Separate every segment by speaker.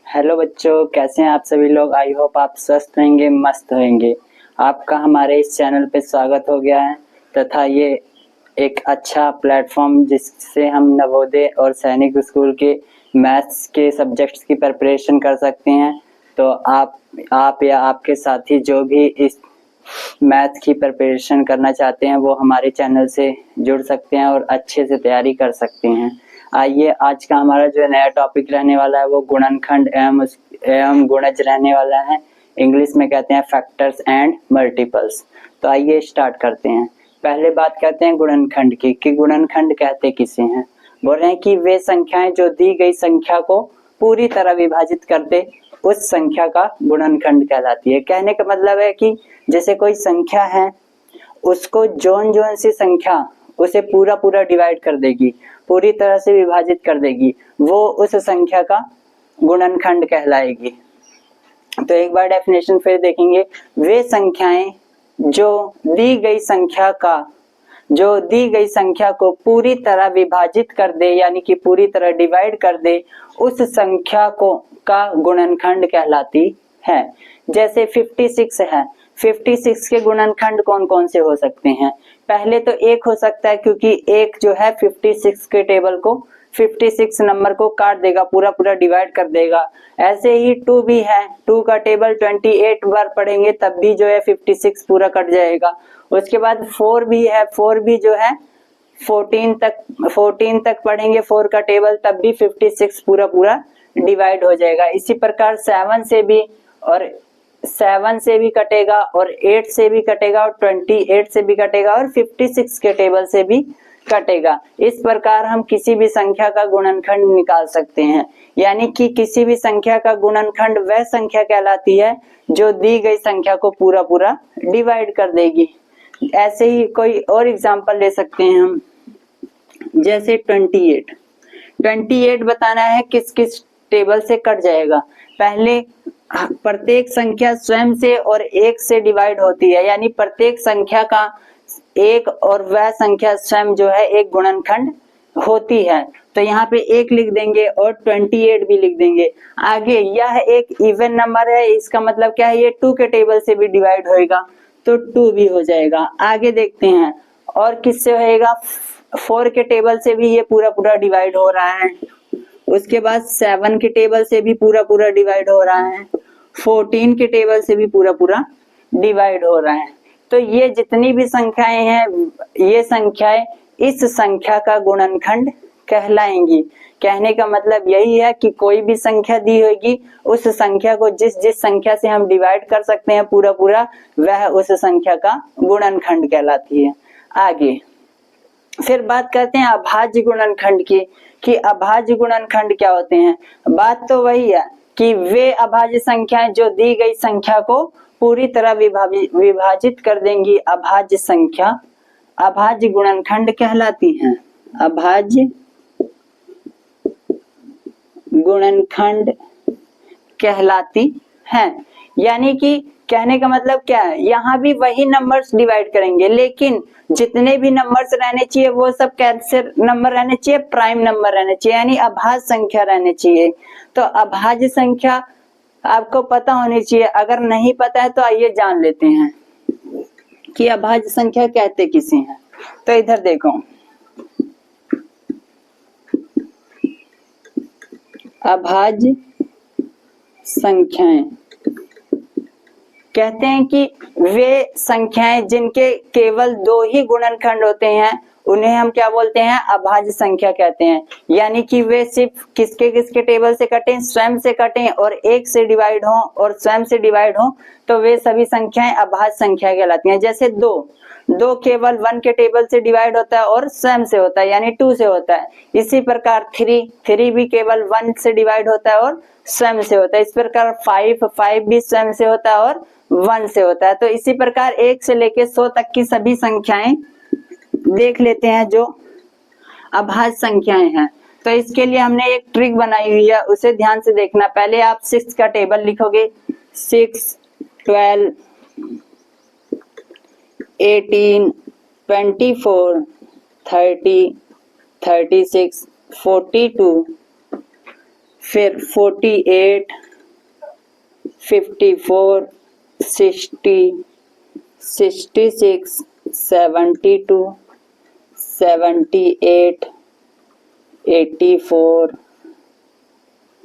Speaker 1: Hello बच्चों, कैसे हैं आप सभी लोग। आई होप आप स्वस्थ होंगे, मस्त होंगे। आपका हमारे इस चैनल पे स्वागत हो गया है तथा ये एक अच्छा प्लेटफॉर्म जिससे हम नवोदय और सैनिक स्कूल के मैथ्स के सब्जेक्ट्स की प्रिपरेशन कर सकते हैं। तो आप या आपके साथी जो भी इस मैथ की प्रिपरेशन करना चाहते हैं वो हमारे चैनल से जुड़ सकते हैं और अच्छे से तैयारी कर सकते हैं। आइए, आज का हमारा जो नया टॉपिक रहने वाला है वो गुणनखंड एवं गुणज रहने वाला है। इंग्लिश में कहते हैं फैक्टर्स एंड मल्टीपल्स। तो आइए स्टार्ट करते हैं। पहले बात करते हैं गुणनखंड की कि गुणनखंड कहते किसे हैं। बोल रहे हैं कि वे संख्याएं जो दी गई संख्या को पूरी तरह विभाजित कर दे उस संख्या का गुणनखंड कहलाती है। कहने का मतलब है कि जैसे कोई संख्या है उसको जोन जोन सी संख्या उसे पूरा पूरा डिवाइड कर देगी, पूरी तरह से विभाजित कर देगी, वो उस संख्या का गुणनखंड कहलाएगी। तो एक बार डेफिनेशन फिर देखेंगे। वे संख्याएं जो दी गई संख्या को पूरी तरह विभाजित कर दे यानी कि पूरी तरह डिवाइड कर दे उस संख्या को का गुणनखंड कहलाती है। जैसे 56 है, 56 के गुणनखंड कौन कौन से हो सकते हैं। पहले तो एक हो सकता है क्योंकि एक जो है 56 के टेबल को 56 नंबर को काट देगा, पूरा पूरा डिवाइड कर देगा। ऐसे ही 2 भी है, 2 का टेबल 28 बार पढ़ेंगे तब भी जो है 56 पूरा कट जाएगा। उसके बाद 4 भी है, 4 भी जो है 14 तक पढ़ेंगे 4 का टेबल तब भी 56 पूरा पूरा डिवाइड हो जाएगा। इसी प्रकार 7 से भी कटेगा और 8 से भी कटेगा और 28 से भी कटेगा और 56 के टेबल से भी कटेगा। इस प्रकार हम किसी भी संख्या का गुणनखंड निकाल सकते हैं। यानी कि किसी भी संख्या का गुणनखंड वह संख्या कहलाती है जो दी गई संख्या को पूरा पूरा डिवाइड कर देगी। ऐसे ही कोई और एग्जांपल ले सकते हैं हम। जैसे 28 बताना है किस किस टेबल से कट जाएगा। पहले प्रत्येक संख्या स्वयं से और एक से डिवाइड होती है, यानी प्रत्येक संख्या का एक और वह संख्या स्वयं जो है एक गुणनखंड होती है। तो यहाँ पे एक लिख देंगे और 28 भी लिख देंगे। आगे यह एक इवन नंबर है, इसका मतलब क्या है, ये 2 के टेबल से भी डिवाइड होएगा तो 2 भी हो जाएगा। आगे देखते हैं और किससे होएगा, 4 के टेबल से भी ये पूरा पूरा डिवाइड हो रहा है। उसके बाद 7 के टेबल से भी पूरा पूरा डिवाइड हो रहा है। 14 के टेबल से भी पूरा पूरा डिवाइड हो रहा है। तो ये जितनी भी संख्याएं हैं ये संख्याएं इस संख्या का गुणनखंड कहलाएंगी। कहने का मतलब यही है कि कोई भी संख्या दी होगी उस संख्या को जिस जिस संख्या से हम डिवाइड कर सकते हैं पूरा पूरा वह उस संख्या का गुणनखंड कहलाती है। आगे फिर बात करते हैं अभाज्य गुणनखंड की कि अभाज्य गुणनखंड क्या होते हैं। बात तो वही है कि वे अभाज्य संख्याएं जो दी गई संख्या को पूरी तरह विभाजित कर देंगी अभाज्य संख्या अभाज्य गुणनखंड कहलाती हैं। अभाज्य गुणनखंड कहलाती हैं। यानी कि कहने का मतलब क्या है, यहाँ भी वही नंबर्स डिवाइड करेंगे लेकिन जितने भी नंबर्स रहने चाहिए वो सब कैसे नंबर रहने चाहिए, प्राइम नंबर रहने चाहिए, यानी अभाज्य संख्या रहने चाहिए। तो अभाज्य संख्या आपको पता होनी चाहिए। अगर नहीं पता है तो आइए जान लेते हैं कि अभाज्य संख्या कहते किसे हैं। तो इधर देखो, अभाज्य संख्याएं कहते हैं कि वे संख्याएं जिनके केवल 2 ही गुणनखंड होते हैं उन्हें हम क्या बोलते हैं, अभाज्य संख्या कहते हैं। यानी कि वे सिर्फ किसके किसके टेबल से कटें, स्वयं से कटें और एक से डिवाइड हो और स्वयं से डिवाइड हो तो वे सभी संख्याएं अभाज्य संख्या कहलाती हैं। जैसे 2 केवल 1 के टेबल से डिवाइड होता है और स्वयं से होता है यानी 2 से होता है। इसी प्रकार 3 भी केवल 1 से डिवाइड होता है और स्वयं से होता है। इस प्रकार 5 भी स्वयं से होता है और 1 से होता है। तो इसी प्रकार 1 से लेकर 100 तक की सभी संख्याएं देख लेते हैं जो अभाज्य संख्याएं हैं। तो इसके लिए हमने एक ट्रिक बनाई हुई है, उसे ध्यान से देखना। पहले आप 6 का टेबल लिखोगे, 6, 12, 18, 24, 30, 36, 42, फिर 48, 54, 60, 66, 72, 78, 84,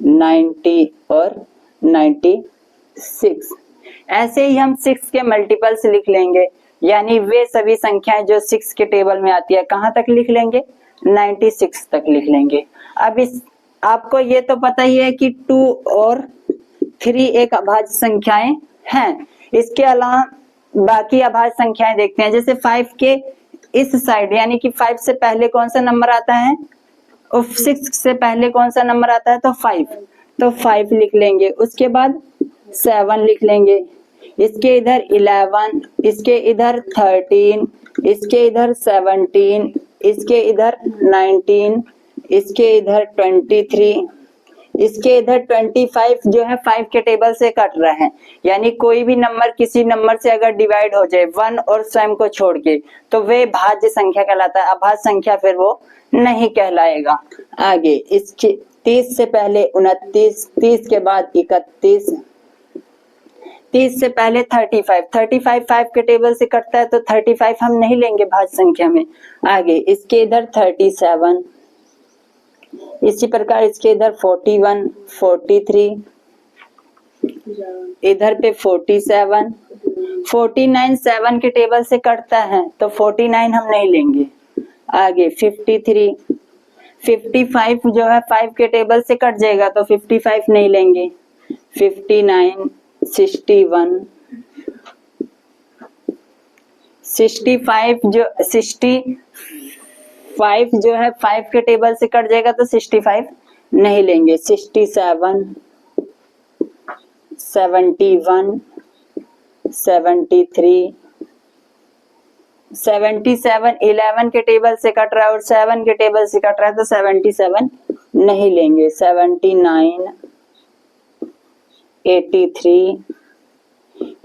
Speaker 1: 90 और 96। ऐसे ही हम 6 के मल्टीपल्स लिख लेंगे, यानी वे सभी संख्याएं जो 6 के टेबल में आती है कहाँ तक लिख लेंगे, 96 तक लिख लेंगे। अब इस आपको ये तो पता ही है कि 2 और 3 एक अभाज्य संख्याएं हैं। इसके अलावा बाकी अभाज्य संख्याएं देखते हैं, जैसे 5 के इस साइड, यानी कि 5 से पहले कौन सा नंबर आता है और 6 से पहले कौन सा नंबर आता है, तो 5, तो 5 लिख लेंगे। उसके बाद 7 लिख लेंगे, इसके इधर 11, इसके इधर 13, इसके इधर 17, इसके इधर 19, इसके इधर 23, इसके इधर 25 जो है 5 के टेबल से कट रहे हैं, यानी कोई भी नंबर किसी नंबर से अगर डिवाइड हो जाए 1 और स्वयं को छोड़ के, तो वे भाज्य संख्या कहलाता है, अभाज्य संख्या फिर वो नहीं कहलाएगा। आगे इसके 30 से पहले 29, 30 के बाद 31, 30 से पहले 35, 35 5 के टेबल से कटता है, तो 35 हम नहीं लेंगे भाज्य संख्या में। आगे इसके इधर 37, इसी प्रकार इसके इधर 41, 43, इधर पे 47, 49 7 के टेबल से कटता है, तो 49 हम नहीं लेंगे। आगे 53, 55 जो है 5 के टेबल से कट जाएगा, तो 55 नहीं लेंगे। 59, 61, 65 जो है 5 के टेबल से कट जाएगा, तो 65 नहीं लेंगे। 67, 71, 73, 77 11 के टेबल से कट रहा है और 7 के टेबल से कट रहा है, तो 77 नहीं लेंगे। 79, 83,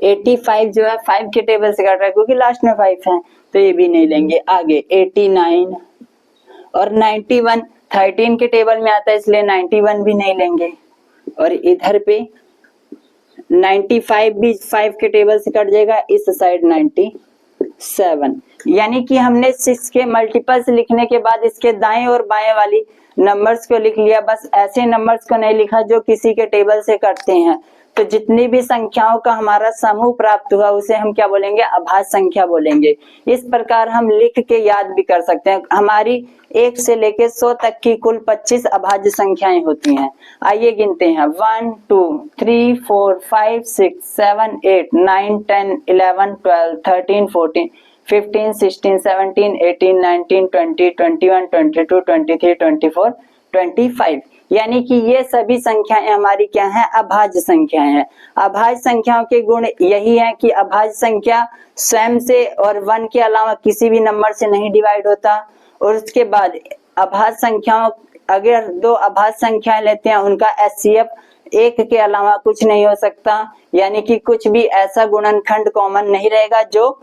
Speaker 1: 85 जो है 5 के टेबल से कट रहा है क्योंकि लास्ट में 5 है, तो ये भी नहीं लेंगे। आगे 89 और 91 13 के टेबल में आता है, इसलिए 91 भी नहीं लेंगे। और इधर पे 95 भी 5 के टेबल से कट जाएगा, इस साइड 97, यानी कि हमने 6 के मल्टीपल्स लिखने के बाद इसके दाएं और बाएं वाली नंबर्स को लिख लिया, बस ऐसे नंबर्स को नहीं लिखा जो किसी के टेबल से कटते हैं। तो जितनी भी संख्याओं का हमारा समूह प्राप्त हुआ उसे हम क्या बोलेंगे, अभाज्य संख्या बोलेंगे। इस प्रकार हम लिख के याद भी कर सकते हैं। हमारी 1 से लेके 100 तक की कुल 25 अभाज्य संख्याएं होती हैं। आइए गिनते हैं, 1 2 3 4 5 6 7 8 9 10 11 12 13 14 15 16 17 18 19 20 21 22 23 24 25, यानी कि ये सभी संख्याएं हमारी क्या हैं, अभाज्य संख्याएं हैं। अभाज्य संख्याओं के गुण यही है कि अभाज्य संख्या स्वयं से और 1 के अलावा किसी भी नंबर से नहीं डिवाइड होता। और उसके बाद अभाज्य संख्याओं, अगर 2 अभाज्य संख्याएं लेते हैं उनका HCF 1 के अलावा कुछ नहीं हो सकता, यानी कि कुछ भी ऐसा गुणनखंड कॉमन नहीं रहेगा जो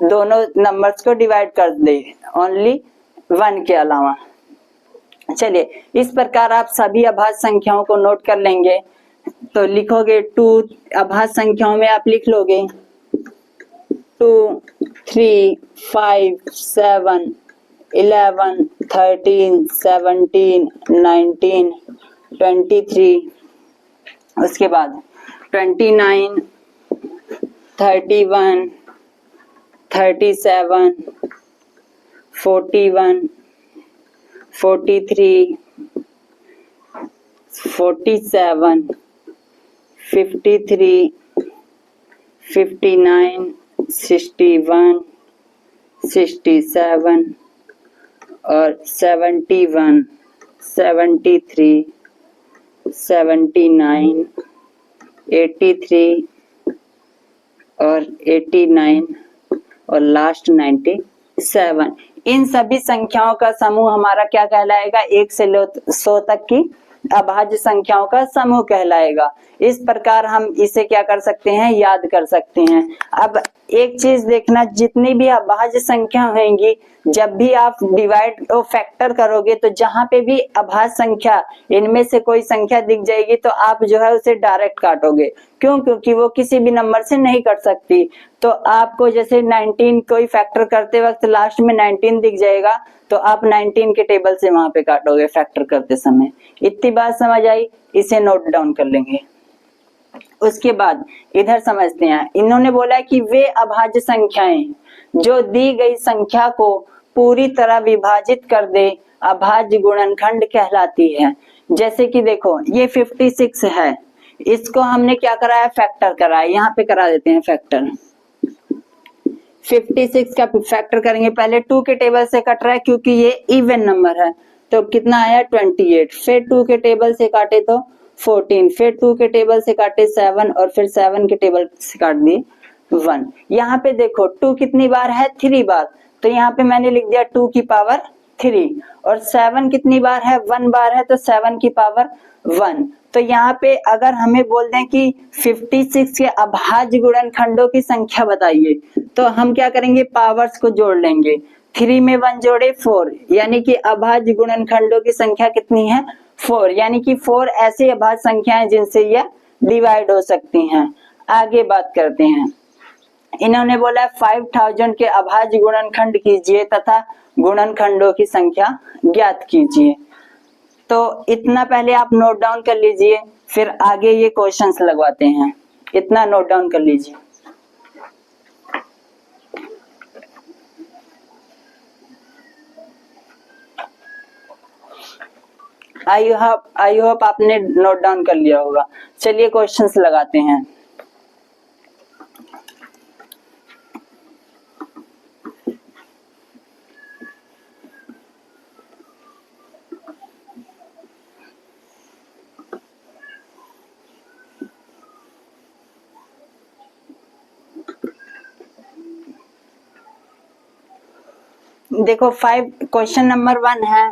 Speaker 1: दोनों नंबर्स को डिवाइड कर दे, ओनली 1 के अलावा। चलिए, इस प्रकार आप सभी अभाज्य संख्याओं को नोट कर लेंगे। तो लिखोगे 2 अभाज्य संख्याओं में आप लिख लोगे 2 3 5 7 11 13 17 19 23, उसके बाद 29 31 37 41 43 47 53 59 61 67 और 71 73 79 83 और 89 और लास्ट 97। इन सभी संख्याओं का समूह हमारा क्या कहलाएगा, 1 से 100 तक की अभाज्य संख्याओं का समूह कहलाएगा। इस प्रकार हम इसे क्या कर सकते हैं, याद कर सकते हैं। अब एक चीज देखना, जितनी भी अभाज्य संख्या होंगी, जब भी आप डिवाइड और फैक्टर करोगे तो जहां पे भी अभाज्य संख्या इनमें से कोई संख्या दिख जाएगी तो आप जो है उसे डायरेक्ट काटोगे। क्यों? क्योंकि वो किसी भी नंबर से नहीं कट सकती। तो आपको जैसे 19 कोई फैक्टर करते वक्त लास्ट में 19 दिख जाएगा तो आप 19 के टेबल से वहां पे काटोगे फैक्टर करते समय। इतनी बात समझ आई? इसे नोट डाउन कर लेंगे। उसके बाद इधर समझते हैं, इन्होंने बोला कि वे अभाज्य संख्याएं जो दी गई संख्या को पूरी तरह विभाजित कर दे अभाज्य गुणनखंड कहलाती है। जैसे कि देखो ये 56 है, इसको हमने क्या कराया? फैक्टर कराया। यहाँ पे करा देते हैं फैक्टर। 56 का फैक्टर करेंगे, पहले 2 के टेबल से कट रहा है क्योंकि ये इवन नंबर है, तो कितना आया? 28। फिर 2 के टेबल से काटे तो 14, फिर 2 के टेबल से काटे 7 और फिर 7 के टेबल से काट दी 1। यहाँ पे देखो 2 कितनी बार है? 3 बार, तो यहाँ पे मैंने लिख दिया 2 की पावर 3। और 7 कितनी बार है? 1 बार है, तो 7 की पावर 1। तो यहाँ पे अगर हमें बोल दें कि 56 के अभाज्य गुणनखंडों की संख्या बताइए, तो हम क्या करेंगे? पावर्स को जोड़ लेंगे। 3 में 1 जोड़े 4, यानी कि अभाज्य गुणनखंडों की संख्या कितनी है? 4, यानी कि 4 ऐसी अभाज्य संख्या है जिनसे यह डिवाइड हो सकती हैं। आगे बात करते हैं, इन्होंने बोला 5000 के अभाज्य गुणनखंड कीजिए तथा गुणनखंडों की संख्या ज्ञात कीजिए। तो इतना पहले आप नोट डाउन कर लीजिए, फिर आगे ये क्वेश्चंस लगवाते हैं। इतना नोट डाउन कर लीजिए। आई होप आपने नोट डाउन कर लिया होगा। चलिए क्वेश्चंस लगाते हैं। देखो क्वेश्चन नंबर 1 है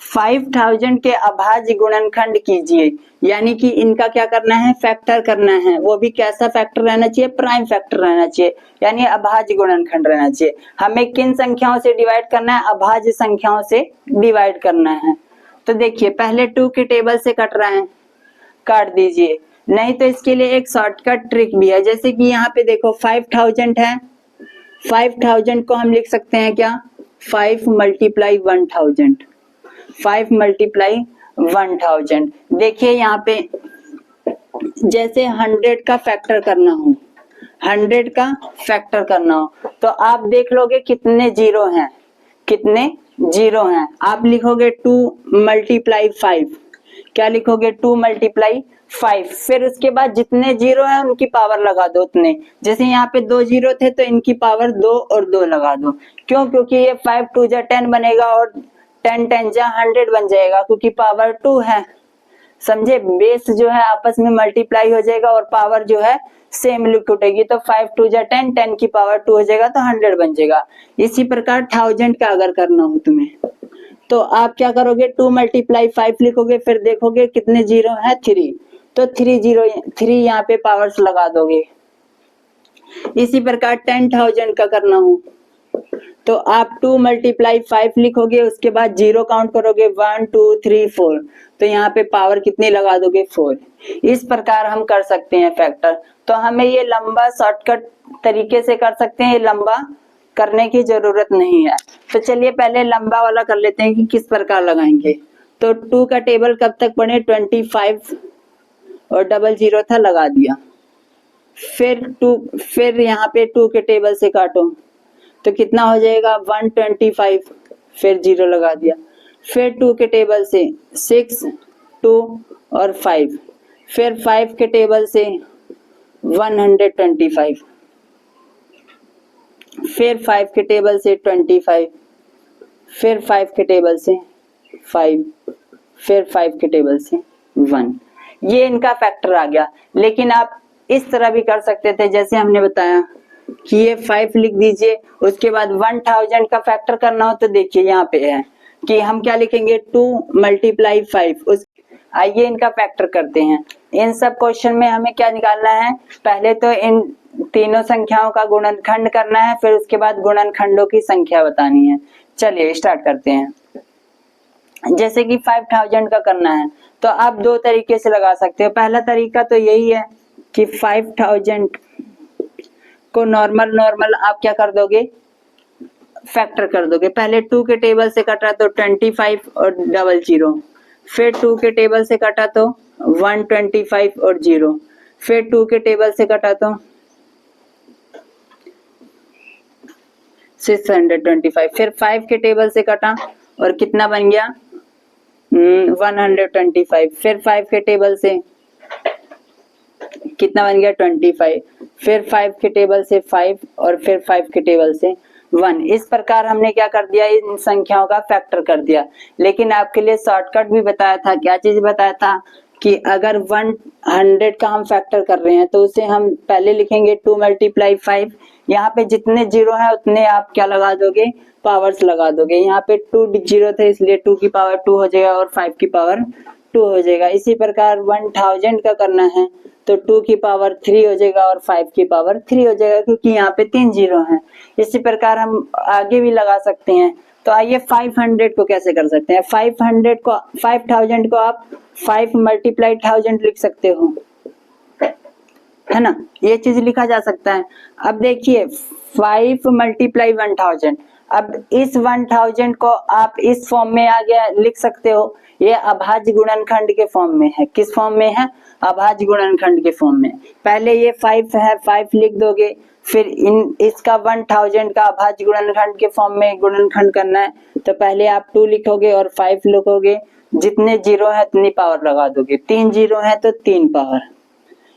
Speaker 1: 5000 के अभाज्य गुणनखंड कीजिए, यानी कि इनका क्या करना है? फैक्टर करना है। वो भी कैसा फैक्टर रहना चाहिए? प्राइम फैक्टर रहना चाहिए, यानी अभाज्य गुणनखंड रहना चाहिए। हमें किन संख्याओं से डिवाइड करना है? अभाज्य संख्याओं से डिवाइड करना है। तो देखिए पहले 2 के टेबल से कट रहा है, काट दीजिए। नहीं तो इसके लिए एक शॉर्टकट ट्रिक भी है। जैसे कि यहाँ पे देखो 5000 है, 5000 को हम लिख सकते हैं क्या? 5 × 1000, 5 × 1000। देखिए यहाँ पे जैसे 100 का फैक्टर करना हो, 100 का फैक्टर करना हो तो आप देख लोगे कितने जीरो हैं, कितने जीरो हैं। आप लिखोगे 2 × 5। क्या लिखोगे? 2 × 5। फिर उसके बाद जितने जीरो हैं उनकी पावर लगा दो उतने। जैसे यहाँ पे 2 जीरो थे तो इनकी पावर 2 और 2 लगा दो। क्यों? क्योंकि ये 5 2 जा 10 बनेगा और 10 10 जा 100 बन जाएगा, क्योंकि पावर 2 है। समझे? बेस जो है आपस में मल्टीप्लाई हो जाएगा और पावर जो है सेम लिख उठेगी। तो 5 2 जा 10, 10 की पावर 2 हो जाएगा तो 100 बन जाएगा। इसी प्रकार 1000 का अगर करना हो तुम्हें तो आप क्या करोगे? 2 × 5 लिखोगे, फिर देखोगे कितने जीरो है? 3। तो 3 यहाँ पे पावर्स लगा दोगे। इसी प्रकार 10,000 का करना हो तो आप 2 × 5 लिखोगे, उसके बाद जीरो काउंट करोगे 1 2 3 4, तो यहाँ पे पावर कितनी लगा दोगे? 4। इस प्रकार हम कर सकते हैं फैक्टर। तो हमें ये लंबा शॉर्टकट तरीके से कर सकते हैं, ये लंबा करने की जरूरत नहीं है। तो चलिए पहले लंबा वाला कर लेते हैं कि किस प्रकार लगाएंगे। तो 2 का टेबल कब तक पढ़े? 25 और 00 था, लगा दिया। फिर यहाँ पे 2 के टेबल से काटो तो कितना हो जाएगा? 125, फिर 0 लगा दिया। फिर 2 के टेबल से 6 2 और 5, फिर 5 के टेबल से 125, फिर 5 के टेबल से 25, फिर 5 के टेबल से 5, फिर 5 के टेबल से 1। ये इनका फैक्टर आ गया। लेकिन आप इस तरह भी कर सकते थे, जैसे हमने बताया कि ये 5 लिख दीजिए, उसके बाद 1000 का फैक्टर करना हो तो देखिए यहाँ पे है कि हम क्या लिखेंगे? 2 × 5। आइए इनका फैक्टर करते हैं। इन सब क्वेश्चन में हमें क्या निकालना है, पहले तो इन तीनों संख्याओं का गुणनखंड करना है, फिर उसके बाद गुणनखंडों की संख्या बतानी है। चलिए स्टार्ट करते हैं। जैसे कि 5000 का करना है तो आप दो तरीके से लगा सकते हो। पहला तरीका तो यही है कि 5000 को नॉर्मल आप क्या कर दोगे, फैक्टर कर दोगे। पहले 2 के टेबल से कटा तो 25 और 00, फिर 2 के टेबल से कटा तो 125 और 0, फिर 2 के टेबल से कटा तो 625, फिर 5 के टेबल से कटा और कितना बन गया 125, फिर 5 के टेबल से कितना बन गया 25, फिर 5 के टेबल से 5 और फिर 5 के टेबल से 1। इस प्रकार हमने क्या कर दिया, इन संख्याओं का फैक्टर कर दिया। लेकिन आपके लिए शॉर्टकट भी बताया था। क्या चीज बताया था कि अगर 100 का हम फैक्टर कर रहे हैं तो उसे हम पहले लिखेंगे 2 × 5। यहाँ पे जितने जीरो है उतने आप क्या लगा दोगे, पावर्स लगा दोगे। यहाँ पे 2 जीरो थे इसलिए 2 की पावर 2 हो जाएगा और 5 की पावर 2 हो जाएगा। इसी प्रकार 1000 का करना है तो 2 की पावर 3 हो जाएगा और 5 की पावर 3 हो जाएगा, क्योंकि यहाँ पे 3 जीरो हैं। इसी प्रकार हम आगे भी लगा सकते हैं। तो आइए 500 को कैसे कर सकते हैं। 5000 को आप 5 × 1000 लिख सकते हो, है ना, ये चीज लिखा जा सकता है। अब देखिए 5 × 1000, अब इस 1000 को आप इस फॉर्म में आगे लिख सकते हो। ये अभाज्य गुणनखंड के फॉर्म में है। किस फॉर्म में है, अभाज्य गुणनखंड के फॉर्म में। पहले ये 5 है, 5 लिख दोगे, फिर इसका 1000 का अभाज्य गुणनखंड के फॉर्म में गुणनखंड करना है तो पहले आप 2 लिखोगे और 5 लिखोगे। जितने जीरो है उतनी पावर लगा दोगे। 3 जीरो है तो 3 पावर।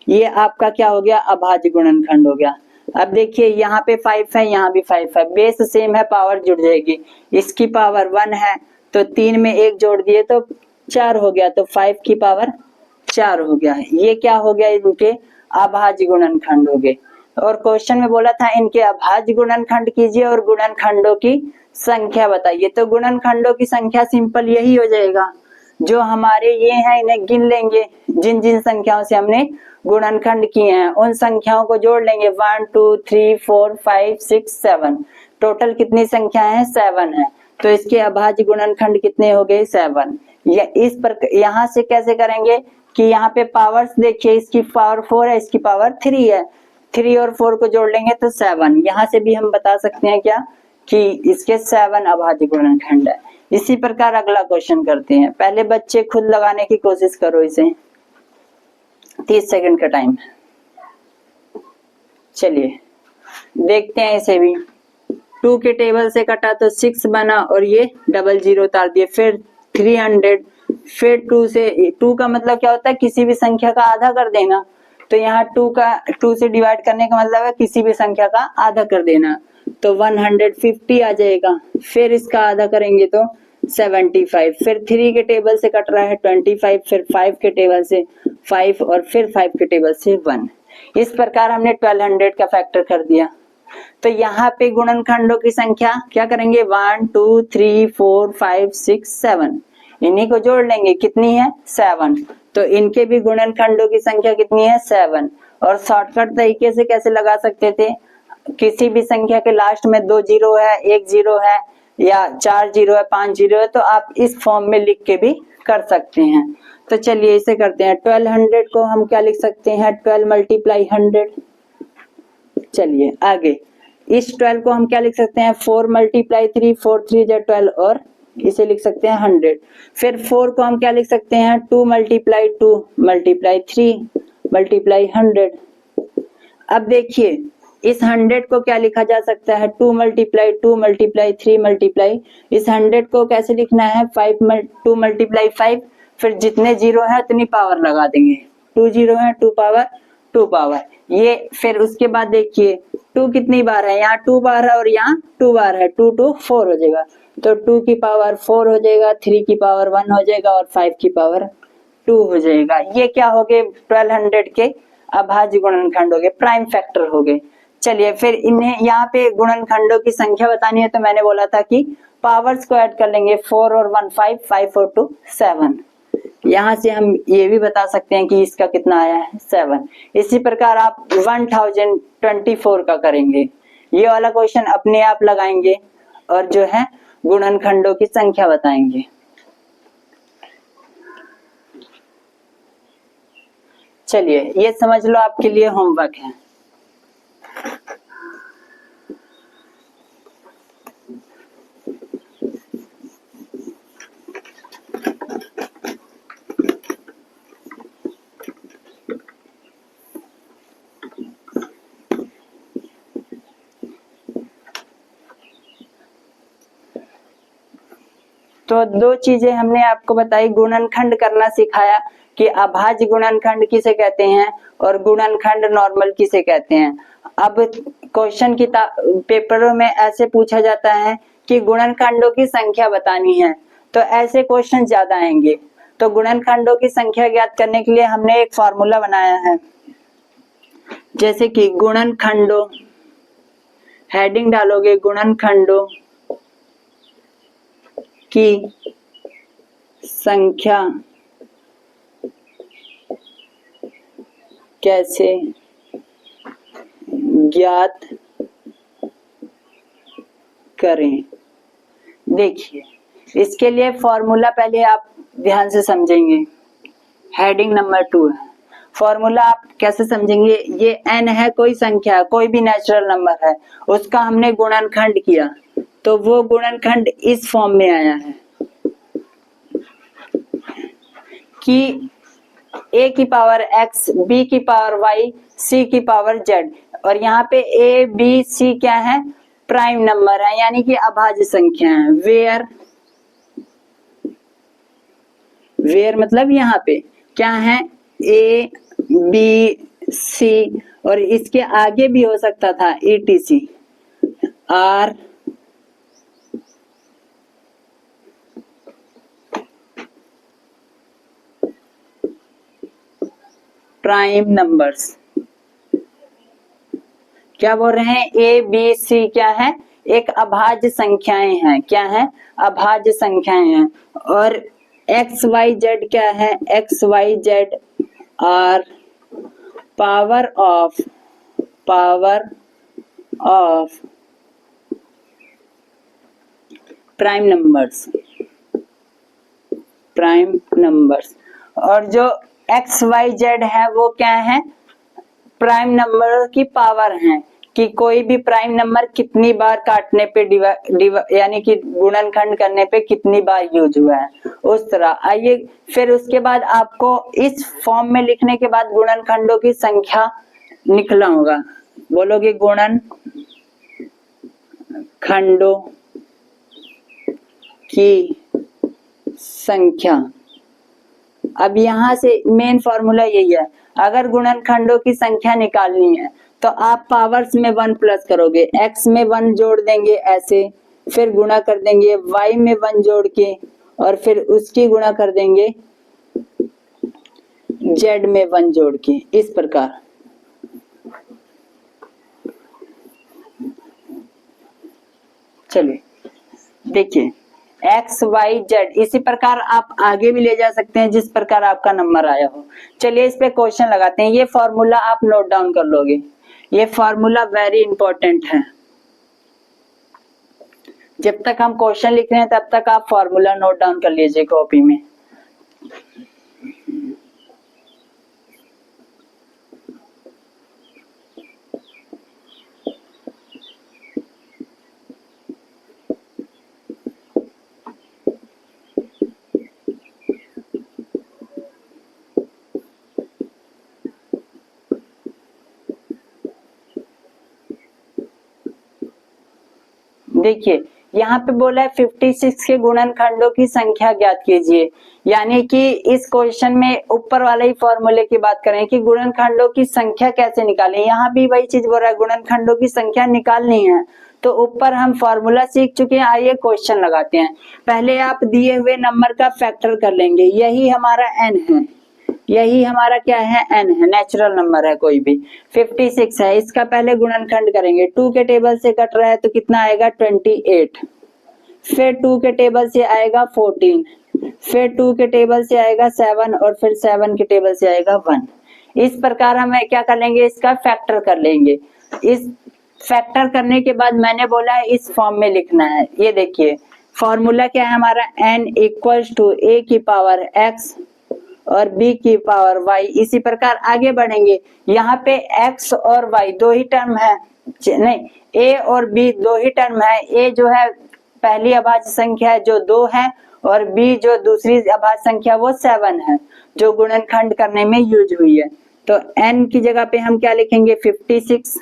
Speaker 1: ये आपका क्या हो गया, अभाज्य गुणनखंड हो गया। अब देखिए यहाँ पे 5 है, यहाँ भी 5 है, बेस सेम है, पावर जुड़ जाएगी। इसकी पावर 1 है तो 3 में 1 जोड़ दिए तो 4 हो गया, तो 5 की पावर 4 हो गया। ये क्या हो गया, इनके अभाज्य गुणनखंड हो गए। और क्वेश्चन में बोला था इनके अभाज्य गुणनखंड कीजिए और गुणनखंडों की संख्या बताइए। तो गुणनखंडों की संख्या सिंपल यही हो जाएगा, जो हमारे ये हैं इन्हें गिन लेंगे। जिन जिन संख्याओं से हमने गुणनखंड किए हैं उन संख्याओं को जोड़ लेंगे। 1 2 3 4 5 6 7, टोटल कितनी संख्या है, 7 है। तो इसके अभाज्य गुणनखंड कितने हो गए, 7। या इस पर यहाँ से कैसे करेंगे कि यहाँ पे पावर्स देखिए, इसकी पावर 4 है, इसकी पावर 3 है। 3 और 4 को जोड़ लेंगे तो 7। यहाँ से भी हम बता सकते हैं क्या कि इसके 7 अभाज्य गुणनखंड है। इसी प्रकार अगला क्वेश्चन करते हैं। पहले बच्चे खुद लगाने की कोशिश करो इसे, 30 सेकंड का टाइम है। चलिए देखते हैं इसे भी। 2 के टेबल से कटा तो 6 बना और ये 00 उतार दिए, फिर 300, फिर 2 का मतलब क्या होता है, किसी भी संख्या का आधा कर देना। तो यहाँ 2 से डिवाइड करने का मतलब है किसी भी संख्या का आधा कर देना, तो 150 आ जाएगा। फिर इसका आधा करेंगे तो 75, फिर 3 के टेबल से कट रहा है 25, फिर 5 के टेबल से 5 और फिर 5 के टेबल से 1। इस प्रकार हमने 1200 का फैक्टर कर दिया। तो यहाँ पे गुणनखंडों की संख्या क्या करेंगे, 1 2 3 4 5 6 7, इन्हीं को जोड़ लेंगे। कितनी है, 7। तो इनके भी गुणनखंडों की संख्या कितनी है, 7। और शॉर्टकट तरीके से कैसे लगा सकते थे, किसी भी संख्या के लास्ट में 2 जीरो है, 1 जीरो है, या 4 जीरो है, 5 जीरो है, तो आप इस फॉर्म में लिख के भी कर सकते हैं। तो चलिए इसे करते हैं। 1200 को हम क्या लिख सकते हैं, 12 × 100। चलिए आगे, इस 12 को हम क्या लिख सकते हैं, 4 × 3, 4 3 = 12 और इसे लिख सकते हैं 100। फिर 4 को हम क्या लिख सकते हैं, 2 × 2 × 3 × 100। अब देखिए इस 100 को क्या लिखा जा सकता है, 2 × 2 × 3 × इस 100 को कैसे लिखना है, 2 × 5। फिर जितने जीरो है उतनी पावर लगा देंगे। 2 जीरो है, 2 पावर 2 पावर ये। फिर उसके बाद देखिए 2 कितनी बार है, यहाँ 2 बार है और यहाँ 2 बार है, 2 2 4 हो जाएगा। तो 2 की पावर 4 हो जाएगा, 3 की पावर 1 हो जाएगा और 5 की पावर 2 हो जाएगा। ये क्या हो गए, 1200 के अभाज्य गुणनखंड हो गए, प्राइम फैक्टर हो गए। चलिए फिर इन्हें यहाँ पे गुणनखंडों की संख्या बतानी है तो मैंने बोला था कि पावर्स को ऐड कर लेंगे। 4 और 1 5, 5 और 2 7। यहाँ से हम ये भी बता सकते हैं कि इसका कितना आया है 7। इसी प्रकार आप 1024 का करेंगे। ये वाला क्वेश्चन अपने आप लगाएंगे और जो है गुणनखंडों की संख्या बताएंगे। चलिए ये समझ लो, आपके लिए होमवर्क है। तो दो चीजें हमने आपको बताई, गुणनखंड करना सिखाया कि अभाज्य गुणनखंड किसे कहते हैं और गुणनखंड नॉर्मल किसे कहते हैं। अब क्वेश्चन की पेपरों में ऐसे पूछा जाता है कि गुणनखंडों की संख्या बतानी है, तो ऐसे क्वेश्चन ज्यादा आएंगे। तो गुणनखंडों की संख्या ज्ञात करने के लिए हमने एक फॉर्मूला बनाया है, जैसे कि गुणनखंडों, हेडिंग डालोगे गुणनखंडों की संख्या कैसे ज्ञात करें। देखिए इसके लिए फॉर्मूला पहले आप ध्यान से समझेंगे। हेडिंग नंबर 2 है। फॉर्मूला आप कैसे समझेंगे, ये n है, कोई संख्या, कोई भी नेचुरल नंबर है, उसका हमने गुणनखंड किया तो वो गुणनखंड इस फॉर्म में आया है कि a की पावर x, b की पावर y, c की पावर z। और यहाँ पे a, b, c क्या है, प्राइम नंबर है, यानी कि अभाज्य संख्या है। वेयर मतलब यहाँ पे क्या है, a, b, c, और इसके आगे भी हो सकता था etc, r प्राइम नंबर्स। क्या बोल रहे हैं, ए बी सी क्या है, एक अभाज्य संख्याएं हैं। क्या है, अभाज्य संख्याएं हैं। और एक्स वाई जेड क्या है, X Y Z are power of prime numbers. और जो एक्स वाई जेड है वो क्या है, प्राइम नंबर की पावर है कि कोई भी प्राइम नंबर कितनी बार काटने पे यानी कि गुणनखंड करने पे कितनी बार यूज हुआ है, उस तरह। आइए फिर उसके बाद आपको इस फॉर्म में लिखने के बाद गुणनखंडों की संख्या निकला होगा। बोलोगे गुणनखंडों की संख्या। अब यहाँ से मेन फॉर्मूला यही है, अगर गुणनखंडों की संख्या निकालनी है तो आप पावर्स में 1 प्लस करोगे, x में 1 जोड़ देंगे ऐसे, फिर गुणा कर देंगे y में 1 जोड़ के, और फिर उसकी गुणा कर देंगे z में 1 जोड़ के, इस प्रकार। चलिए देखिए एक्स वाई जेड, इसी प्रकार आप आगे भी ले जा सकते हैं जिस प्रकार आपका नंबर आया हो। चलिए इस पे क्वेश्चन लगाते हैं। ये फॉर्मूला आप नोट डाउन कर लोगे, ये फॉर्मूला वेरी इंपॉर्टेंट है। जब तक हम क्वेश्चन लिख रहे हैं तब तक आप फॉर्मूला नोट डाउन कर लीजिए कॉपी में। देखिए यहाँ पे बोला है 56 के गुणनखंडों की संख्या ज्ञात कीजिए, यानी कि इस क्वेश्चन में ऊपर वाले ही फॉर्मूले की बात करें कि गुणनखंडों की संख्या कैसे निकालें। यहाँ भी वही चीज बोल रहा है, गुणनखंडों की संख्या निकालनी है। तो ऊपर हम फॉर्मूला सीख चुके हैं, आइए क्वेश्चन लगाते हैं। पहले आप दिए हुए नंबर का फैक्टर कर लेंगे, यही हमारा n है, यही हमारा क्या है, n है, नेचुरल नंबर है कोई भी। 56 है, इसका पहले गुणनखंड करेंगे। 2 के टेबल से कट रहा है तो कितना आएगा 28, फिर 2 के टेबल से आएगा 14, फिर 2 के टेबल से आएगा 7 और फिर 7 के टेबल से आएगा 1। इस प्रकार हम क्या कर लेंगे, इसका फैक्टर कर लेंगे। इस फैक्टर करने के बाद मैंने बोला है इस फॉर्म में लिखना है। ये देखिए फॉर्मूला क्या है हमारा, n इक्वल्स टू a की पावर x और b की पावर y। इसी प्रकार आगे बढ़ेंगे। यहाँ पे x और y दो ही टर्म है, नहीं a और b दो ही टर्म है। a जो है पहली अभाज्य संख्या है जो 2 है, और b जो दूसरी अभाज्य संख्या वो 7 है, जो गुणनखंड करने में यूज हुई है। तो n की जगह पे हम क्या लिखेंगे 56,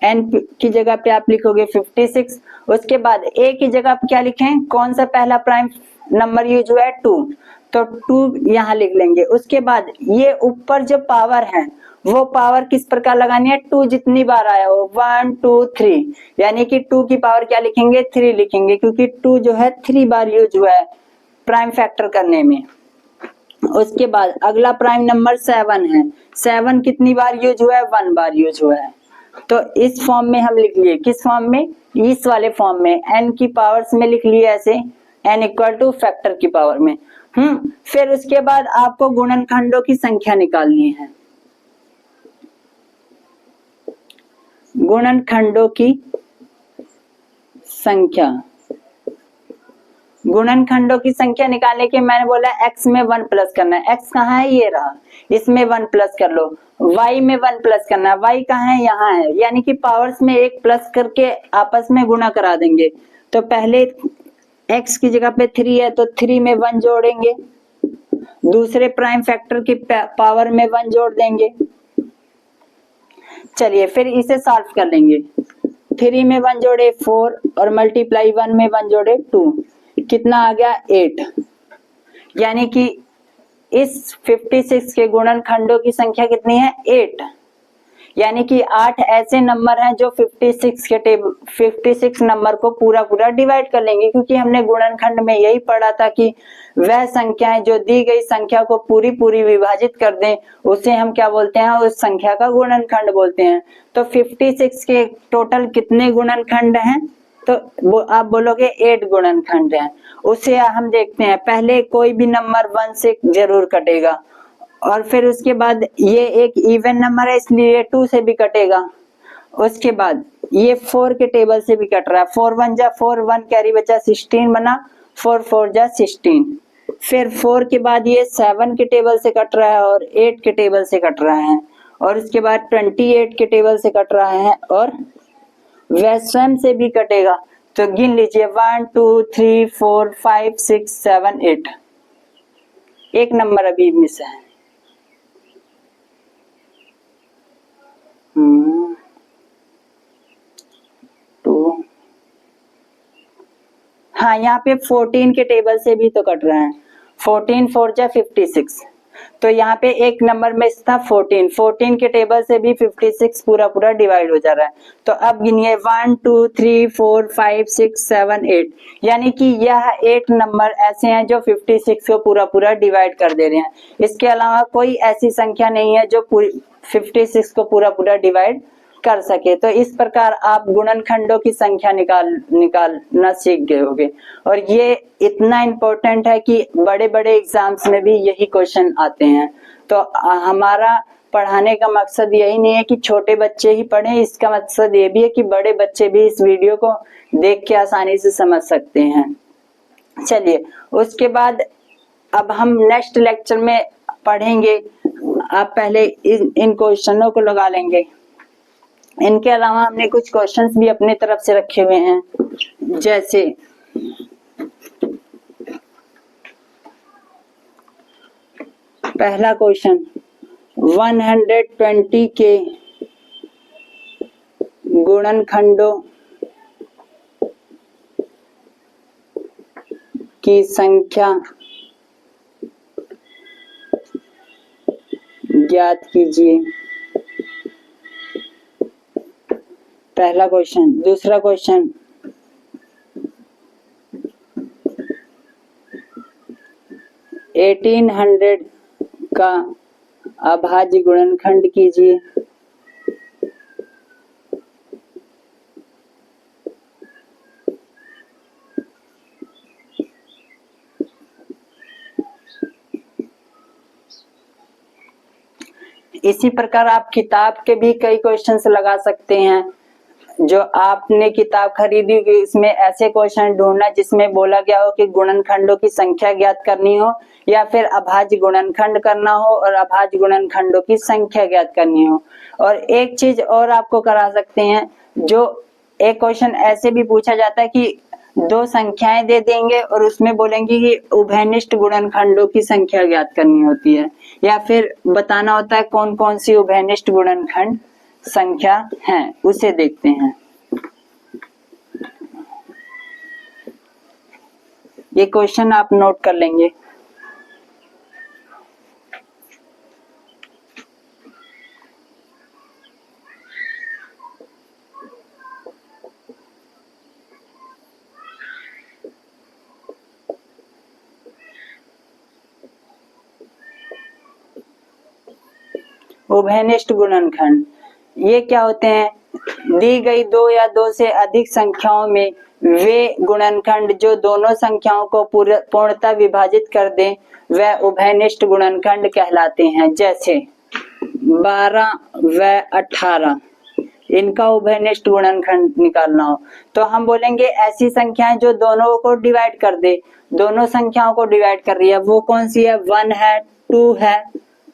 Speaker 1: n की जगह पे आप लिखोगे 56। उसके बाद a की जगह पे क्या लिखें, कौन सा पहला प्राइम नंबर यूज हुआ है 2, तो 2 यहाँ लिख लेंगे। उसके बाद ये ऊपर जो पावर है वो पावर किस प्रकार लगानी है, 2 जितनी बार आया हो 1 2 3, यानी कि 2 की पावर क्या लिखेंगे 3 लिखेंगे, क्योंकि 2 जो है 3 बार यूज हुआ है प्राइम फैक्टर करने में। उसके बाद अगला प्राइम नंबर 7 है, 7 कितनी बार यूज हुआ है 1 बार यूज हुआ है। तो इस फॉर्म में हम लिख लिए, किस फॉर्म में, इस वाले फॉर्म में, n की पावर्स में लिख लिए ऐसे, n इक्वल टू फैक्टर की पावर में। फिर उसके बाद आपको गुणनखंडों की संख्या निकालनी है। गुणनखंडों की संख्या, गुणनखंडों की संख्या निकालने के मैंने बोला x में 1 प्लस करना है। x कहाँ है, ये रहा, इसमें 1 प्लस कर लो। y में 1 प्लस करना है, y कहाँ है, यहाँ है, यानी कि पावर्स में 1 प्लस करके आपस में गुणा करा देंगे। तो पहले x की जगह पे 3 है तो 3 में 1 जोड़ेंगे, दूसरे प्राइम फैक्टर की पावर में 1 जोड़ देंगे। चलिए फिर इसे सॉल्व कर लेंगे। 3 में 1 जोड़े 4 और मल्टीप्लाई 1 में 1 जोड़े 2, कितना आ गया 8। यानी कि इस 56 के गुणनखंडों की संख्या कितनी है 8। यानी कि 8 ऐसे नंबर हैं जो 56 नंबर को पूरा डिवाइड कर लेंगे, क्योंकि हमने गुणनखंड में यही पढ़ा था कि वह संख्याएं जो दी गई संख्या को पूरी विभाजित कर दें उसे हम क्या बोलते हैं, उस संख्या का गुणनखंड बोलते हैं। तो 56 के टोटल कितने गुणनखंड हैं, तो आप बोलोगे 8 गुणनखंड हैं। उसे हम देखते हैं, पहले कोई भी नंबर 1 से जरूर कटेगा, और फिर उसके बाद ये एक इवन नंबर है इसलिए 2 से भी कटेगा। उसके बाद ये 4 के टेबल से भी कट रहा है, 4 1 जा 4, 1 कैरी बचा 16 बना, 4 4 जा 16। फिर 4 के बाद ये 7 के टेबल से कट रहा है और 8 के टेबल से कट रहा है, और उसके बाद 28 के टेबल से कट रहा है, और वह स्वयं से भी कटेगा। तो गिन लीजिए 1 2 3 4 5 6 7 8, एक नंबर अभी मिस है। हाँ, यहाँ पे 14 के टेबल से भी तो कट रहा है, 14 4 जा 56, तो यहाँ पे एक नंबर में था 14 के टेबल से भी 56 पूरा डिवाइड हो जा रहा है। तो अब गिनिए 1 2 3 4 5 6 7 8, यानी कि यह 8 नंबर ऐसे हैं जो 56 को पूरा डिवाइड कर दे रहे हैं। इसके अलावा कोई ऐसी संख्या नहीं है जो पूरी 56 को पूरा डिवाइड कर सके। तो इस प्रकार आप गुणनखंडों की संख्या निकालना सीख गए होंगे, और ये इतना इम्पोर्टेंट है कि बड़े एग्जाम्स में भी यही क्वेश्चन आते हैं। तो हमारा पढ़ाने का मकसद यही नहीं है कि छोटे बच्चे ही पढ़ें, इसका मकसद ये भी है कि बड़े बच्चे भी इस वीडियो को देख के आसानी से समझ सकते हैं। चलिए उसके बाद अब हम नेक्स्ट लेक्चर में पढ़ेंगे। आप पहले इन क्वेश्चनों को लगा लेंगे। इनके अलावा हमने कुछ क्वेश्चंस भी अपने तरफ से रखे हुए हैं, जैसे पहला क्वेश्चन 120 के गुणनखंडों की संख्या ज्ञात कीजिए। पहला क्वेश्चन। दूसरा क्वेश्चन 1800 का अभाज्य गुणनखंड कीजिए। इसी प्रकार आप किताब के भी कई क्वेश्चंस लगा सकते हैं। जो आपने किताब खरीदी होगी इसमें ऐसे क्वेश्चन ढूंढना जिसमें बोला गया हो कि गुणनखंडों की संख्या ज्ञात करनी हो या फिर अभाज्य गुणनखंड करना हो और अभाज्य गुणनखंडों की संख्या ज्ञात करनी हो। और एक चीज और आपको करा सकते हैं, जो एक क्वेश्चन ऐसे भी पूछा जाता है कि दो संख्याएं दे देंगे और उसमें बोलेंगे कि उभयनिष्ठ गुणनखंडों की संख्या ज्ञात करनी होती है, या फिर बताना होता है कौन कौन सी उभयनिष्ठ गुणनखंड संख्या है, उसे देखते हैं। ये क्वेश्चन आप नोट कर लेंगे। उभयनिष्ठ गुणनखंड ये क्या होते हैं? दी गई दो या दो से अधिक संख्याओं में वे गुणनखंड जो दोनों संख्याओं को पूर्णतः विभाजित कर दें वह उभयनिष्ठ गुणनखंड कहलाते हैं। जैसे 12 व 18 इनका उभयनिष्ठ गुणनखंड निकालना हो तो हम बोलेंगे ऐसी संख्याएं जो दोनों को डिवाइड कर दे, दोनों संख्याओं को डिवाइड कर रही है, वो कौन सी है? 1 है, 2 है,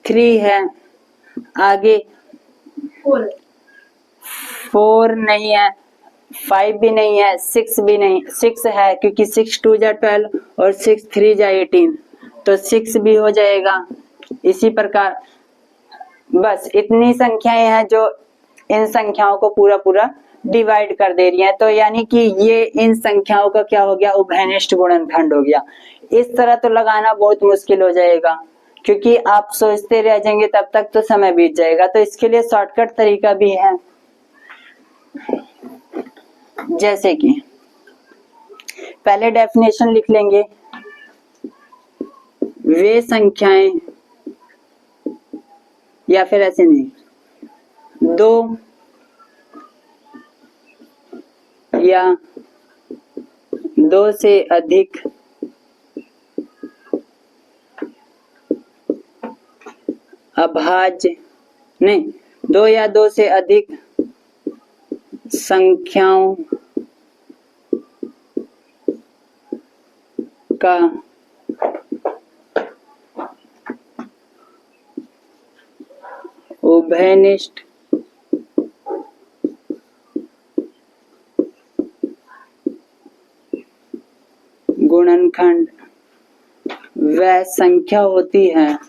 Speaker 1: 3 है, आगे 4 नहीं है, 5 भी नहीं है, 6 भी नहीं, 6 है क्योंकि 6 2 जा 12 और 6 3 जा 18 तो 6 भी हो जाएगा। इसी प्रकार बस इतनी संख्याएं हैं जो इन संख्याओं को पूरा डिवाइड कर दे रही हैं, तो यानी कि ये इन संख्याओं का क्या हो गया? उभयनिष्ठ गुणनखंड हो गया। इस तरह तो लगाना बहुत मुश्किल हो जाएगा क्योंकि आप सोचते रह जाएंगे तब तक तो समय बीत जाएगा। तो इसके लिए शॉर्टकट तरीका भी है, जैसे कि पहले डेफिनेशन लिख लेंगे, वे संख्याएं या फिर ऐसे नहीं, दो या दो से अधिक अभाज्य नहीं, दो या दो से अधिक संख्याओं का उभयनिष्ठ गुणनखंड वह संख्या होती है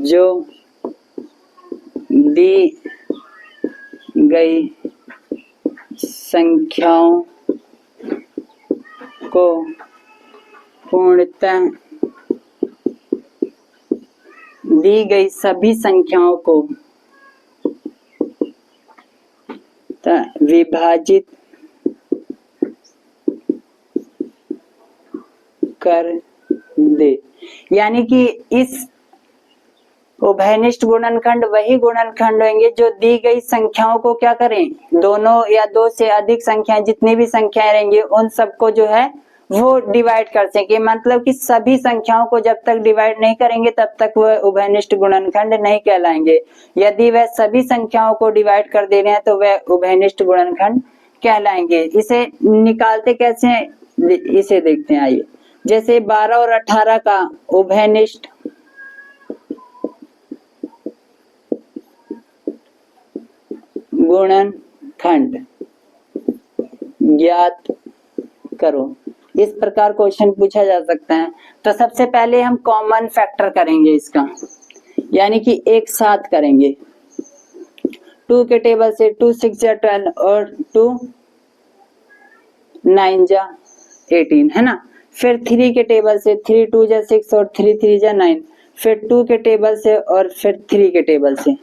Speaker 1: जो दी गई संख्याओं को पूर्णतः दी गई सभी संख्याओं को विभाजित कर दे। यानी कि इस उभयनिष्ठ गुणनखंड वही गुणनखंड होंगे जो दी गई संख्याओं को क्या करें, दोनों या दो से अधिक संख्याएं जितनी भी संख्याएं रहेंगी उन सबको जो है वो डिवाइड कर सके। मतलब कि सभी संख्याओं को जब तक डिवाइड नहीं करेंगे तब तक वह उभयनिष्ठ गुणनखंड नहीं कहलाएंगे। यदि वह सभी संख्याओं को डिवाइड कर दे रहे हैं तो वह उभयनिष्ठ गुणनखंड कहलाएंगे। इसे निकालते कैसे हैं, इसे देखते हैं। आइए, जैसे 12 और 18 का उभयनिष्ठ गुणनखंड ज्ञात करो, इस प्रकार क्वेश्चन पूछा जा सकता है। तो सबसे पहले हम कॉमन फैक्टर करेंगे इसका, यानी कि एक साथ करेंगे। 2 के टेबल से 2 6 जा 12 और 2 9 जा 18 है ना। फिर 3 के टेबल से 3 2 जा 6 और 3 3 जा 9, फिर 2 के टेबल से और फिर 3 के टेबल से।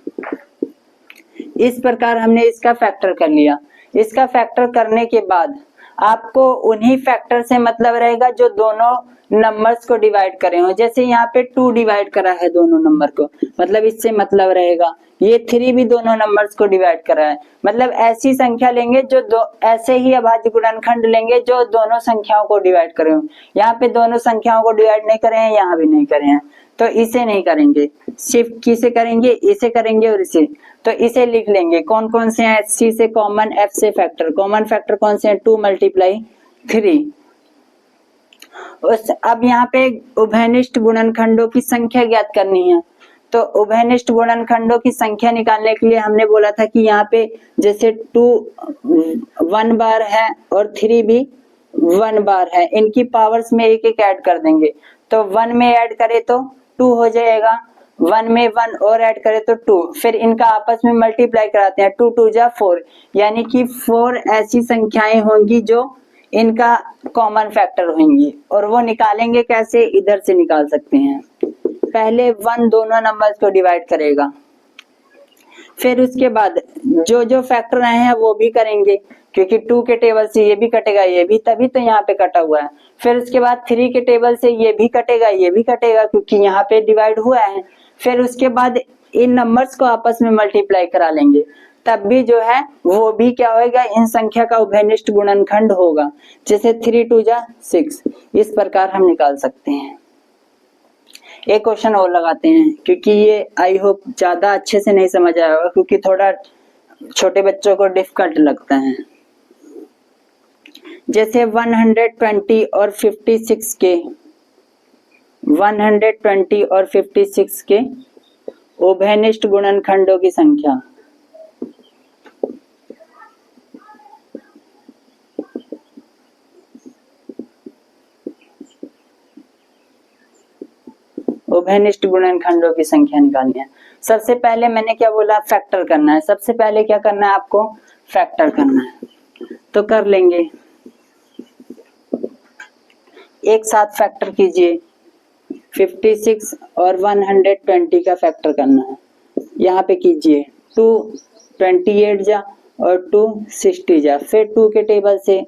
Speaker 1: इस प्रकार हमने इसका फैक्टर कर लिया। इसका फैक्टर करने के बाद आपको उन्हीं फैक्टर से मतलब रहेगा जो दोनों नंबर्स को डिवाइड करे हो। जैसे यहाँ पे 2 डिवाइड करा है दोनों नंबर को, मतलब इससे मतलब रहेगा ये 3 भी दोनों नंबर्स को डिवाइड कर रहा है। मतलब ऐसी संख्या लेंगे जो दो ऐसे ही अभाज्य गुणनखंड लेंगे जो दोनों संख्याओं को डिवाइड करे हो। यहाँ पे दोनों संख्याओं को डिवाइड नहीं करे हैं, यहाँ भी नहीं करे हैं, तो इसे नहीं करेंगे, सिर्फ किसे करेंगे, इसे करेंगे और इसे। तो इसे लिख लेंगे कौन कौन से हैं, सी से कॉमन, एफ से फैक्टर। कॉमन फैक्टर कौन से हैं, 2 × 3। अब यहाँ पे उभयनिष्ठ गुणनखंडों की संख्या ज्ञात करनी है। तो उभयनिष्ठ गुणनखंडों की संख्या निकालने के लिए हमने बोला था कि यहाँ पे जैसे 2 1 बार है और 3 भी 1 बार है, इनकी पावर्स में एक एक ऐड कर देंगे। तो 1 में ऐड करें तो 2 हो जाएगा, 1 में 1 और ऐड करें तो 2, फिर इनका आपस में मल्टीप्लाई कराते हैं, 2 2 जा 4, यानी कि 4 ऐसी संख्याएं होंगी जो इनका कॉमन फैक्टर होंगी। और वो निकालेंगे कैसे, इधर से निकाल सकते हैं। पहले 1 दोनों नंबर्स को डिवाइड करेगा, फिर उसके बाद जो जो फैक्टर आए हैं वो भी करेंगे, क्योंकि 2 के टेबल से ये भी कटेगा, ये भी, तभी तो यहाँ पे कटा हुआ है। फिर उसके बाद 3 के टेबल से ये भी कटेगा, ये भी कटेगा, क्योंकि यहाँ पे डिवाइड हुआ है। फिर उसके बाद इन नंबर्स को आपस में मल्टीप्लाई करा लेंगे, तब भी जो है वो भी क्या होगा, इन संख्या का उभयनिष्ठ गुणनखंड होगा। जैसे 3 2 जा 6, इस प्रकार हम निकाल सकते हैं। एक क्वेश्चन और लगाते हैं, क्योंकि ये आई होप ज्यादा अच्छे से नहीं समझ आया होगा, क्योंकि थोड़ा छोटे बच्चों को डिफिकल्ट लगता है। जैसे 120 और 56 के 120 और 56 के उभयनिष्ठ गुणनखंडों की संख्या। उभयनिष्ठ गुणनखंडों की संख्या निकालनी है। सबसे पहले मैंने क्या बोला, फैक्टर करना है। सबसे पहले क्या करना है आपको, फैक्टर करना है। तो कर लेंगे, एक साथ फैक्टर कीजिए। 56 और 120 का फैक्टर करना है। यहाँ पे कीजिए 2 28 जा और 2 60 जा, फिर 2 के टेबल से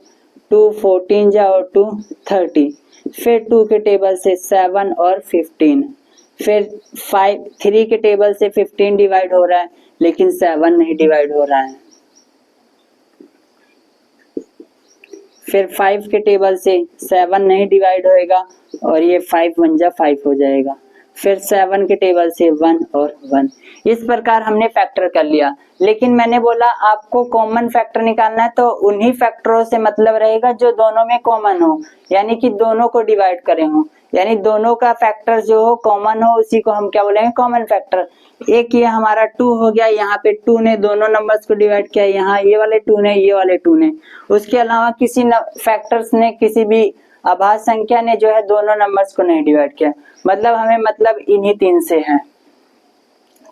Speaker 1: 2 14 जा और 2 30, फिर 2 के टेबल से 7 और 15, फिर 3 के टेबल से 15 डिवाइड हो रहा है, लेकिन 7 नहीं डिवाइड हो रहा है। फिर 5 के टेबल से 7 नहीं डिवाइड होएगा और ये 5 1 जा 5 हो जाएगा। फिर 7 के टेबल से 1 और 1। इस प्रकार हमने फैक्टर कर लिया। लेकिन मैंने बोला आपको कॉमन फैक्टर निकालना है, तो उन्हीं फैक्टरों से मतलब रहेगा जो दोनों में कॉमन हो, यानी कि दोनों को डिवाइड करे हो, यानी दोनों का फैक्टर जो हो कॉमन हो, उसी को हम क्या बोलेंगे, कॉमन फैक्टर। एक ये हमारा 2 हो गया, यहाँ पे 2 ने दोनों नंबर्स को डिवाइड किया, यहाँ ये वाले 2 ने, ये वाले 2 ने। उसके अलावा किसी फैक्टर्स ने, किसी भी अभाज्य संख्या ने जो है दोनों नंबर्स को नहीं डिवाइड किया। मतलब हमें मतलब इन्हीं 3 से है।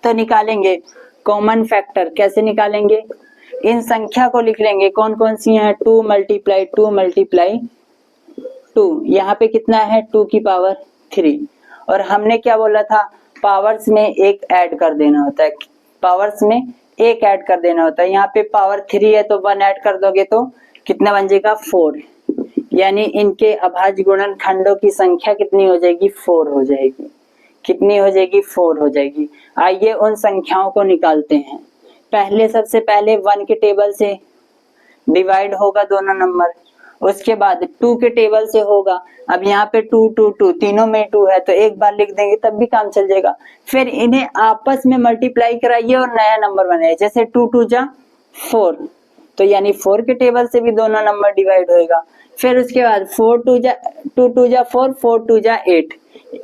Speaker 1: तो निकालेंगे कॉमन फैक्टर। कैसे निकालेंगे, इन संख्या को लिख लेंगे, कौन कौन सी हैं, 2 × 2 × 2। यहाँ पे कितना है, 2 की पावर 3। और हमने क्या बोला था, पावर्स में एक ऐड कर देना होता है, पावर्स में एक ऐड कर देना होता है। यहाँ पे पावर 3 है तो 1 ऐड कर दोगे तो कितना बन जाएगा, 4। यानी इनके अभाज्य गुणनखंडों की संख्या कितनी हो जाएगी, 4 हो जाएगी। कितनी हो जाएगी, 4 हो जाएगी। आइए उन संख्याओं को निकालते हैं। पहले सबसे पहले 1 के टेबल से डिवाइड होगा दोनों नंबर, उसके बाद 2 के टेबल से होगा। अब यहाँ पे 2 2 2 तीनों में 2 है तो एक बार लिख देंगे तब भी काम चल जाएगा। फिर इन्हें आपस में मल्टीप्लाई कराइए और नया नंबर बनाइए। जैसे 2 2 जा 4, तो यानी 4 के टेबल से भी दोनों नंबर डिवाइड होएगा। फिर उसके बाद 2 2 जा 4, 4 2 जा 8।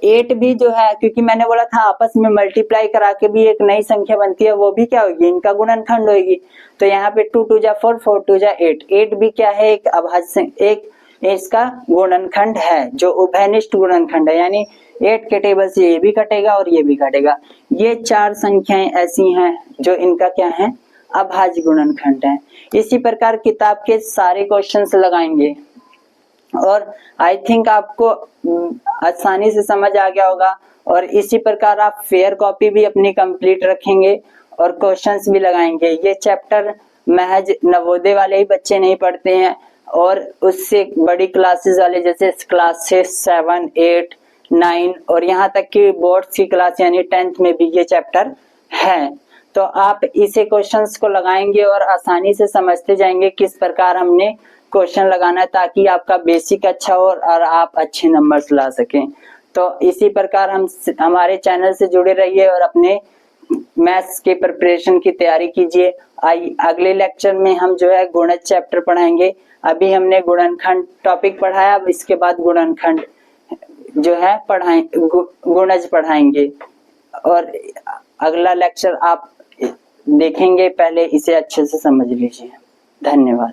Speaker 1: 8 भी जो है, क्योंकि मैंने बोला था आपस में मल्टीप्लाई करा के भी एक नई संख्या बनती है, वो भी क्या होगी, इनका गुणनखंड होगी। तो यहाँ पे 2 2 जा 4, 4 2 जा 8। 8 भी क्या है, एक अभाज्य, एक इसका गुणनखंड है जो उभयनिष्ठ गुणनखंड है, यानी 8 के टेबल से ये भी कटेगा और ये भी कटेगा। ये 4 संख्याएं ऐसी हैं जो इनका क्या है, अभाज्य गुणनखंड है। इसी प्रकार किताब के सारे क्वेश्चंस लगाएंगे और आई थिंक आपको आसानी से समझ आ गया होगा। और इसी प्रकार आप फेयर कॉपी भी अपनी कंप्लीट रखेंगे और क्वेश्चंस भी लगाएंगे। ये चैप्टर महज नवोदय वाले ही बच्चे नहीं पढ़ते हैं, और उससे बड़ी क्लासेस वाले जैसे क्लास 6 7 8 9 और यहाँ तक कि बोर्ड्स की क्लास यानी 10th में भी ये चैप्टर है। तो आप इसे क्वेश्चंस को लगाएंगे और आसानी से समझते जाएंगे किस प्रकार हमने क्वेश्चन लगाना है, ताकि आपका बेसिक अच्छा हो और आप अच्छे नंबर्स ला सकें। तो इसी प्रकार हम हमारे चैनल से जुड़े रहिए और अपने मैथ्स के प्रिपरेशन की तैयारी कीजिए। अगले लेक्चर में हम जो है गुणज चैप्टर पढ़ाएंगे। अभी हमने गुणनखंड टॉपिक पढ़ाया, अब इसके बाद गुणनखंड जो है गुणज पढ़ाएंगे और अगला लेक्चर आप देखेंगे। पहले इसे अच्छे से समझ लीजिए। धन्यवाद।